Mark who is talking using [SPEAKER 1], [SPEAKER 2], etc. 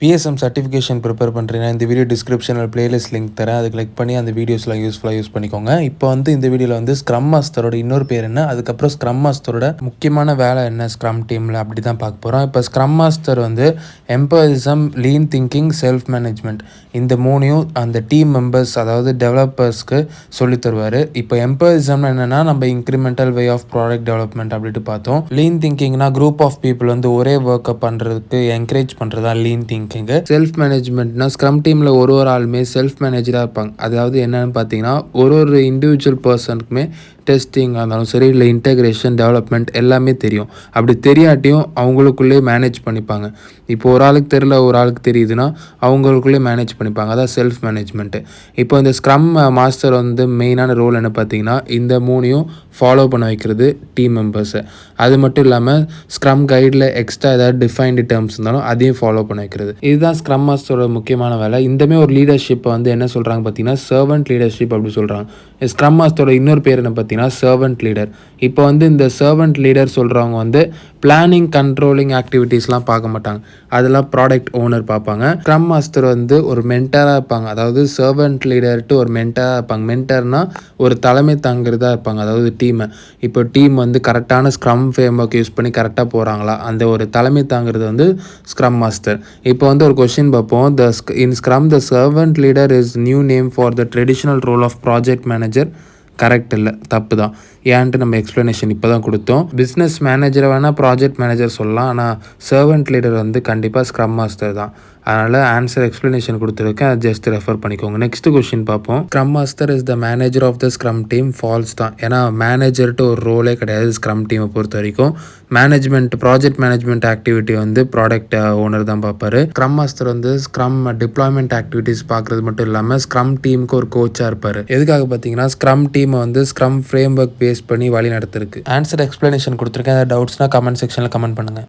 [SPEAKER 1] PSM certification prepare பண்ணுறீங்கன்னா, இந்த video டிஸ்கிரிப்ஷனில் பிளேலிஸ்ட் லிங்க் தரேன். அதை கிளிக் பண்ணி அந்த வீடியோஸ்லாம் யூஸ்ஃபுல்லாக யூஸ் பண்ணிக்கோங்க. இப்போ வந்து இந்த வீடியோவில் வந்து ஸ்க்ரம் மாஸ்டரோட இன்னொரு பேர் என்ன, அதுக்கப்புறம் ஸ்க்ரம் மாஸ்டரோட முக்கியமான வேலை என்ன ஸ்க்ரம் டீமில் அப்படி தான் பார்க்க போகிறோம். இப்போ ஸ்க்ரம் மாஸ்டர் வந்து எம்பதிசம், லீன் திங்கிங், செல்ஃப் மேனேஜ்மெண்ட் இந்த மூணையும் அந்த டீம் மெம்பர்ஸ் அதாவது டெவலப்பர்ஸ்க்கு சொல்லித் தருவார். இப்போ எம்பதிசம் என்னென்னா நம்ம incremental way of product development அப்படின்ட்டு பார்த்தோம். லீன் திங்கிங்னா குரூப் ஆஃப் பீப்புள் வந்து ஒரே ஒர்க்கை பண்ணுறதுக்கு என்கரேஜ் பண்ணுறதா லீன் திங்கிங். செல்ஃப் மேனேஜ்மெண்ட்னா ஸ்க்ரம் டீமில் ஒரு ஆளுமே செல்ஃப் மேனேஜராக இருப்பாங்க. அதாவது என்னன்னு பார்த்தீங்கன்னா ஒரு இண்டிவிஜுவல் பர்சனுக்குமே டெஸ்டிங்காக இருந்தாலும் சரி, இல்லை இன்டெகிரேஷன் டெவலப்மெண்ட் எல்லாமே தெரியும். அப்படி தெரியாட்டியும் அவங்களுக்குள்ளே மேனேஜ் பண்ணிப்பாங்க. இப்போ ஒரு ஆளுக்கு தெரியல, ஒரு ஆளுக்கு தெரியுதுன்னா அவங்களுக்குள்ளே மேனேஜ் பண்ணிப்பாங்க. அதான் செல்ஃப் மேனேஜ்மெண்ட்டு. இப்போ இந்த ஸ்க்ரம் மாஸ்டர் வந்து மெயினான ரோல் என்ன பார்த்தீங்கன்னா, இந்த மூணையும் ஃபாலோ பண்ண வைக்கிறது டீம் மெம்பர்ஸை. அது மட்டும் இல்லாமல் ஸ்க்ரம் கைடில் எக்ஸ்ட்ரா ஏதாவது டிஃபைன்டு டேர்ம்ஸ் இருந்தாலும் அதையும் ஃபாலோ பண்ண வைக்கிறது. இதுதான் ஸ்க்ரம் மாஸ்டரோட முக்கியமான வேலை. இந்தமே ஒரு லீடர்ஷிப்பை வந்து என்ன சொல்கிறாங்க பார்த்தீங்கன்னா, சர்வன்ட் லீடர்ஷிப் அப்படி சொல்கிறாங்க. ஸ்க்ரம் மாஸ்டரோட இன்னொரு பேர் என்ன பார்த்தீங்கன்னா, சர்வன்ட் லீடர். இப்போ வந்து இந்த சர்வன்ட் லீடர் சொல்கிறவங்க வந்து பிளானிங், கண்ட்ரோலிங் ஆக்டிவிட்டீஸ்லாம் பார்க்க மாட்டாங்க. அதெல்லாம் ப்ராடக்ட் ஓனர் பார்ப்பாங்க. ஸ்க்ரம் மாஸ்டர் வந்து ஒரு மென்டராக இருப்பாங்க. அதாவது சர்வன்ட் லீடர்ட்டு ஒரு மென்டராக இருப்பாங்க. மென்டர்னா ஒரு தலைமை தாங்கிறதா இருப்பாங்க. அதாவது டீமை இப்போ டீம் வந்து கரெக்டான ஸ்க்ரம் ஃப்ரேம்வொர்க் யூஸ் பண்ணி கரெக்டாக போகிறாங்களா, அந்த ஒரு தலைமை தாங்கிறது வந்து ஸ்க்ரம் மாஸ்டர். இப்போ வந்து ஒரு கொஸ்டின் பார்ப்போம். In scrum the servant leader is new name for the traditional role of project manager. Correct இல்லை, தப்பு தான். ஏன்ட்டு நம்ம எக்ஸ்ப்ளனேஷன் இப்போ தான் கொடுத்தோம். பிஸ்னஸ் மேனேஜரை வேணால் ப்ராஜெக்ட் மேனேஜர் சொல்லலாம், ஆனால் சர்வன்ட் லீடர் வந்து கண்டிப்பாக ஸ்க்ரம் மாஸ்டர் தான். அதனால் ஆன்சர் எக்ஸ்ப்ளனேஷன் கொடுத்துருக்கேன், அதை ஜஸ்ட் ரெஃபர் பண்ணிக்கோங்க. நெக்ஸ்ட் கொஸ்டின் பார்ப்போம். Scrum master is the manager of the scrum team. False தான். ஏன்னா மேனேஜர்ட்டு ஒரு ரோலே கிடையாது ஸ்க்ரம் டீமை பொறுத்த வரைக்கும். மேனேஜ்மெண்ட், ப்ராஜெக்ட் மேனேஜ்மெண்ட் ஆக்டிவிட்டி வந்து ப்ராடக்ட் ஓனர் தான் பார்ப்பாரு. ஸ்க்ரம் மாஸ்டர் வந்து ஸ்க்ரம் டிப்ளாய்மெண்ட் ஆக்டிவிட்டீஸ் பார்க்குறது மட்டும் இல்லாமல் ஸ்க்ரம் டீமுக்கு ஒரு கோச்சாக இருப்பார். எதுக்காக பார்த்தீங்கன்னா, ஸ்க்ரம் டீமை வந்து ஸ்க்ரம் ஃப்ரேம் ஒர்க் பேஸ் பண்ணி வழி நடத்திருக்கு. ஆன்சர் எக்ஸ்ப்ளனேஷன் கொடுத்துருக்கேன். டவுட்ஸ்னால் கமெண்ட் செக்ஷனில் கமெண்ட் பண்ணுங்கள்.